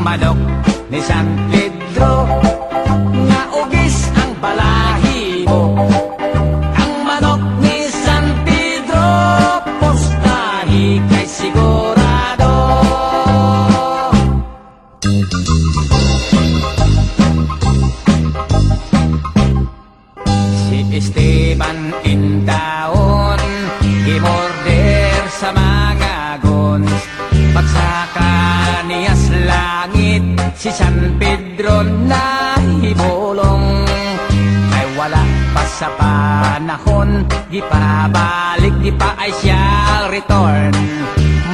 manok ni San Pedro, nga ugis ang balahibo. Ang manok ni San Pedro, postahi kay sigurado. Si Esteban Indaon, gimorder sa mga gons, pagsaka niyas langit, si San Pedro nahibulong. Ay wala pa sa panahon, gipabalik, di pa ay siya return.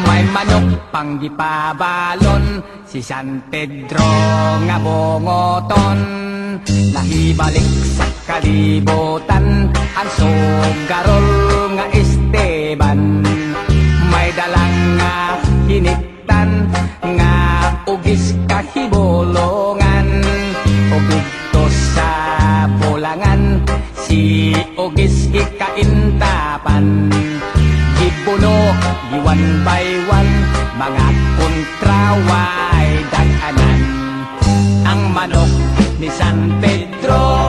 May manok pang gipabalon, si San Pedro nga bungoton. Nahibalik sa kalibutan, ang sugarol nga Esteban. May dalang nga hiniktan, nga ugis kahibulongan. O dito sa bulangan, si ugis ikaintapan. Gibuno, giwan by one, mga kontraway daganan. Ang manok ni San Pedro,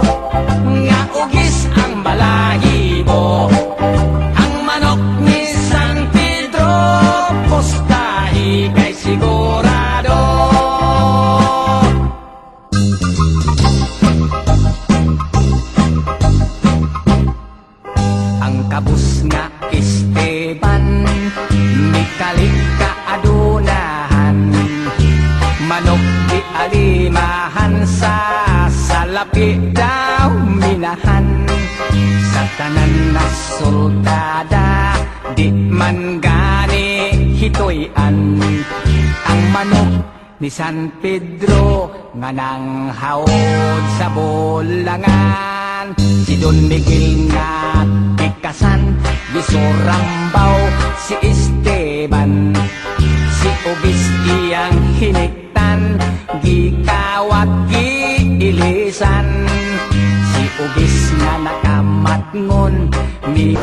nga ugis ang balahibo. Ang manok ni San Pedro, postahi kay sigurado. Ang kabus nga Esteban, mikalik kaadunahan. Manok di alimahan, sa salapi daw minahan. Sa tanan na sultada, di man gani hitoyan. Ang manok ni San Pedro, nga nang haod sa bulangan. Si Don Miguel nga tikasan, gisurambaw si Esteban. Si Ugis iyang hiniktan, gikawat giilisan. Si Ugis nga nakamatngon, mi